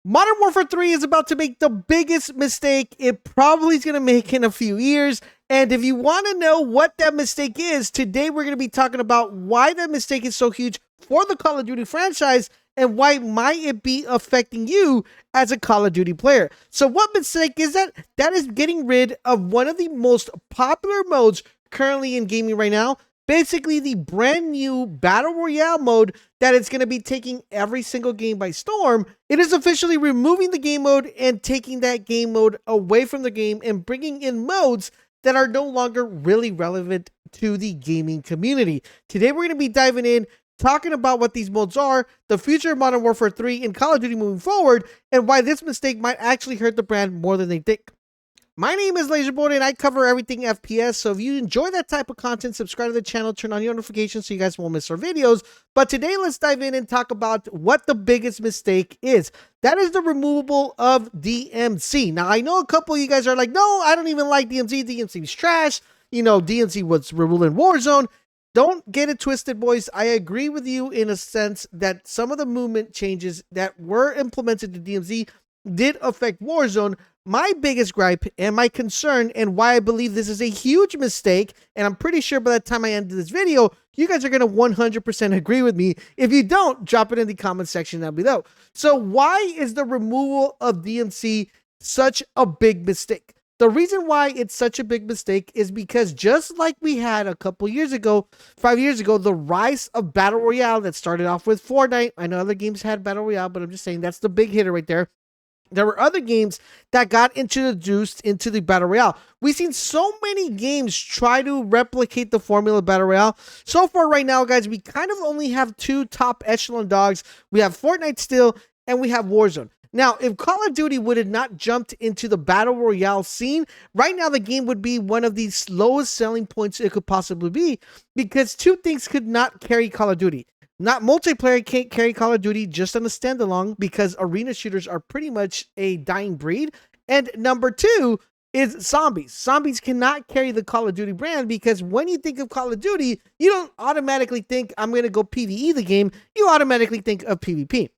Modern Warfare 3 is about to make the biggest mistake it probably is going to make in a few years. And if you want to know what that mistake is, today we're going to be talking about why that mistake is so huge for the Call of Duty franchise and why might it be affecting you as a Call of Duty player. So what mistake is that? That is getting rid of one of the most popular modes currently in gaming right now. Basically, the brand new Battle Royale mode that it's going to be taking every single game by storm. It is officially removing the game mode and taking that game mode away from the game and bringing in modes that are no longer really relevant to the gaming community. Today, we're going to be diving in, talking about what these modes are, the future of Modern Warfare 3 and Call of Duty moving forward, and why this mistake might actually hurt the brand more than they think. My name is LaserBolt and I cover everything FPS, so if you enjoy that type of content, subscribe to the channel, turn on your notifications so you guys won't miss our videos. But today, let's dive in and talk about what the biggest mistake is. That is the removal of DMZ. Now, I know a couple of you guys are like, no, I don't even like DMZ. DMZ is trash. You know, DMZ was removed in Warzone. Don't get it twisted, boys. I agree with you in a sense that some of the movement changes that were implemented to DMZ did affect Warzone. My biggest gripe and my concern and why I believe this is a huge mistake, and I'm pretty sure by the time I end this video, you guys are going to 100% agree with me. If you don't, drop it in the comment section down below. So why is the removal of DMZ such a big mistake? The reason why it's such a big mistake is because just like we had a couple years ago, 5 years ago, the rise of Battle Royale that started off with Fortnite. I know other games had Battle Royale, but I'm just saying that's the big hitter right there. There were other games that got introduced into the Battle Royale. We've seen so many games try to replicate the formula of Battle Royale. So far right now, guys, we kind of only have two top echelon dogs. We have Fortnite still, and we have Warzone. Now, if Call of Duty would have not jumped into the Battle Royale scene, right now the game would be one of the slowest selling points it could possibly be, because two things could not carry Call of Duty. Not multiplayer can't carry Call of Duty just on a standalone because arena shooters are pretty much a dying breed. And number two is zombies. Zombies cannot carry the Call of Duty brand because when you think of Call of Duty, you don't automatically think I'm going to go PvE the game. You automatically think of PvP.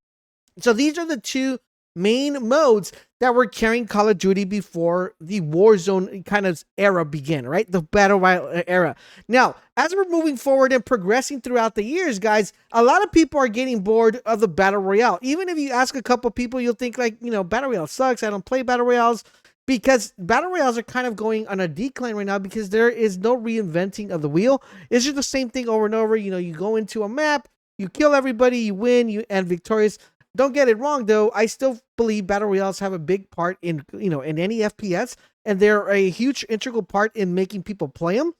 So these are the two main modes that were carrying Call of Duty before the Warzone kind of era began, right? The Battle Royale era. Now, as we're moving forward and progressing throughout the years, guys, a lot of people are getting bored of the Battle Royale. Even if you ask a couple people, you'll think like, you know, Battle Royale sucks. I don't play Battle Royales, because Battle Royales are kind of going on a decline right now because there is no reinventing of the wheel. It's just the same thing over and over. You know, you go into a map, you kill everybody, you win, you end victorious. Don't get it wrong, though. I still believe Battle Royales have a big part in, you know, in any FPS, and they're a huge integral part in making people play them.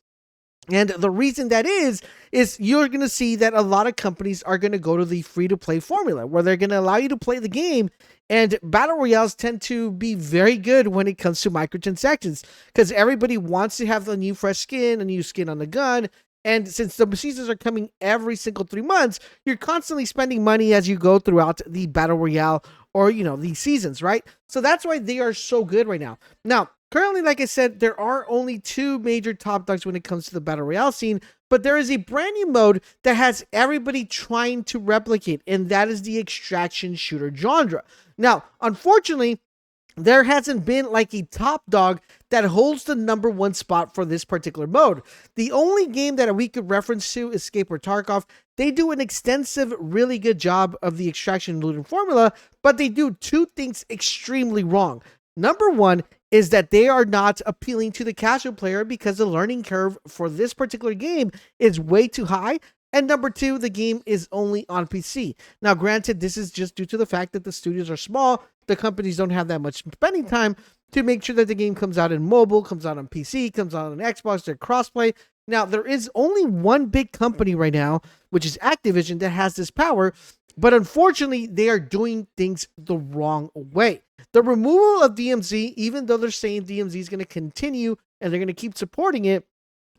And the reason that is you're going to see that a lot of companies are going to go to the free-to-play formula, where they're going to allow you to play the game. And Battle Royales tend to be very good when it comes to microtransactions, because everybody wants to have a new fresh skin, a new skin on the gun. And since the seasons are coming every single 3 months, you're constantly spending money as you go throughout the Battle Royale or, you know, these seasons, right? So that's why they are so good right now. Now, currently, like I said, there are only two major top dogs when it comes to the Battle Royale scene, but there is a brand new mode that has everybody trying to replicate, and that is the extraction shooter genre. Now, unfortunately, there hasn't been like a top dog that holds the #1 spot for this particular mode. The only game that we could reference to is Escape or Tarkov. They do an extensive, really good job of the extraction and looting formula, but they do two things extremely wrong. Number one is that they are not appealing to the casual player because the learning curve for this particular game is way too high. And number two, the game is only on PC. Now, granted, this is just due to the fact that the studios are small. The companies don't have that much spending time to make sure that the game comes out in mobile, comes out on PC, comes out on Xbox, they're crossplay. Now, there is only one big company right now, which is Activision, that has this power. But unfortunately, they are doing things the wrong way. The removal of DMZ, even though they're saying DMZ is going to continue and they're going to keep supporting it,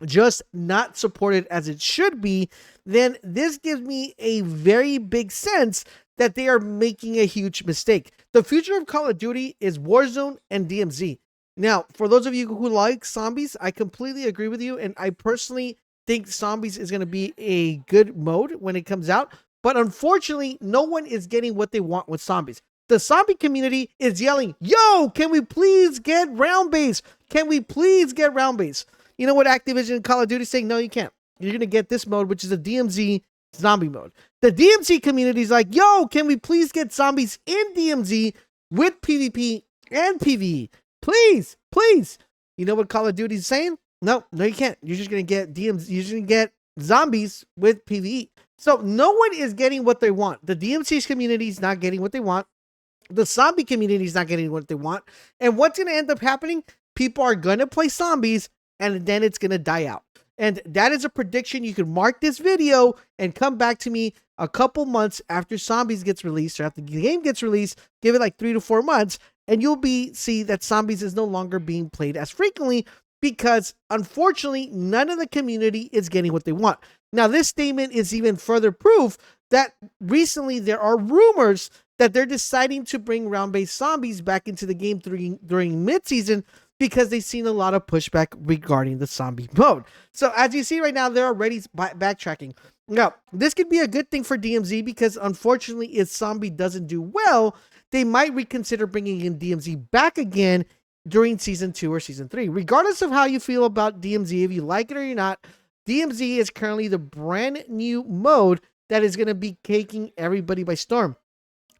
just not supported as it should be, then this gives me a very big sense that they are making a huge mistake. The future of Call of Duty is Warzone and DMZ. Now, for those of you who like zombies, I completely agree with you, and I personally think zombies is going to be a good mode when it comes out, but unfortunately, no one is getting what they want with zombies. The zombie community is yelling, yo, can we please get round base? Can we please get round base? You know what Activision and Call of Duty is saying? No, you can't. You're going to get this mode, which is a DMZ zombie mode. The DMZ community is like, yo, can we please get zombies in DMZ with PvP and PvE? Please, please. You know what Call of Duty is saying? No, you can't. You're just going to get DMZ. You're just going to get zombies with PvE. So no one is getting what they want. The DMC's community is not getting what they want. The zombie community is not getting what they want. And what's going to end up happening? People are going to play zombies and then it's going to die out. And that is a prediction. You can mark this video and come back to me a couple months after Zombies gets released or after the game gets released. Give it like 3 to 4 months and you'll see that Zombies is no longer being played as frequently because unfortunately none of the community is getting what they want. Now this statement is even further proof that recently there are rumors that they're deciding to bring round-based zombies back into the game during mid-season because they've seen a lot of pushback regarding the zombie mode. So as you see right now, they're already backtracking. Now, this could be a good thing for DMZ because unfortunately, if zombie doesn't do well, they might reconsider bringing in DMZ back again during Season 2 or Season 3. Regardless of how you feel about DMZ, if you like it or you're not, DMZ is currently the brand new mode that is going to be taking everybody by storm.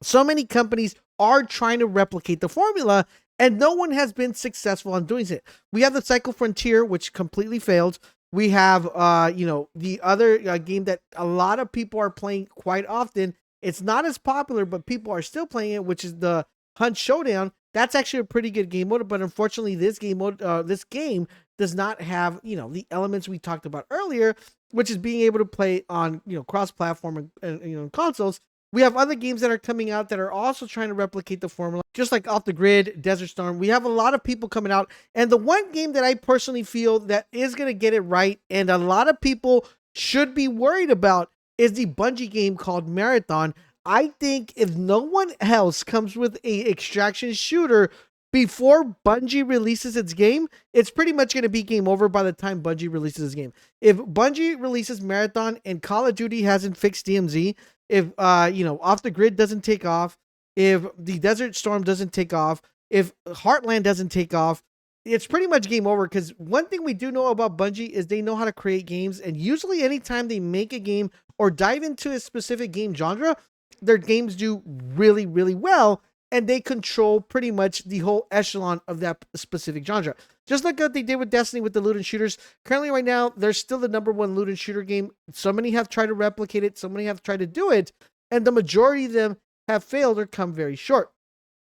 So many companies are trying to replicate the formula and no one has been successful on doing it. We have the Cycle Frontier, which completely failed. We have, the other game that a lot of people are playing quite often. It's not as popular, but people are still playing it, which is the Hunt Showdown. That's actually a pretty good game mode, but unfortunately, this game does not have, the elements we talked about earlier, which is being able to play on, cross-platform and consoles. We have other games that are coming out that are also trying to replicate the formula, just like Off the Grid, Desert Storm. We have a lot of people coming out. And the one game that I personally feel that is going to get it right, and a lot of people should be worried about, is the Bungie game called Marathon. I think if no one else comes with a extraction shooter before Bungie releases its game, it's pretty much going to be game over by the time Bungie releases its game. If Bungie releases Marathon and Call of Duty hasn't fixed DMZ, if, Off the Grid doesn't take off, if the Desert Storm doesn't take off, if Heartland doesn't take off, it's pretty much game over. Because one thing we do know about Bungie is they know how to create games. And usually anytime they make a game or dive into a specific game genre, their games do really, really well. And they control pretty much the whole echelon of that specific genre. Just like what they did with Destiny with the loot and shooters. Currently right now, they're still the #1 loot and shooter game. So many have tried to replicate it. So many have tried to do it. And the majority of them have failed or come very short.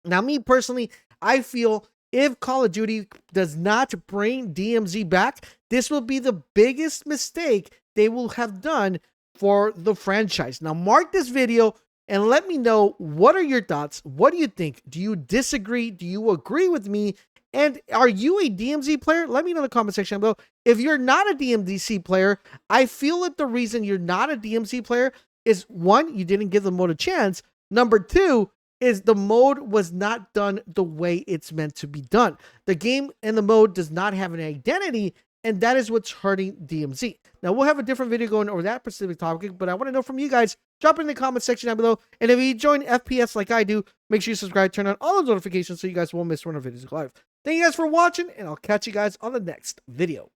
Now, me personally, I feel if Call of Duty does not bring DMZ back, this will be the biggest mistake they will have done for the franchise. Now, mark this video and let me know, what are your thoughts? What do you think? Do you disagree? Do you agree with me? And are you a DMZ player? Let me know in the comment section below. If you're not a DMZ player, I feel that the reason you're not a DMZ player is, one, you didn't give the mode a chance. Number two is the mode was not done the way it's meant to be done. The game and the mode does not have an identity, and that is what's hurting DMZ. Now, we'll have a different video going over that specific topic, but I want to know from you guys. Drop it in the comment section down below. And if you join FPS like I do, make sure you subscribe, turn on all those notifications so you guys won't miss one of our videos live. Thank you guys for watching, and I'll catch you guys on the next video.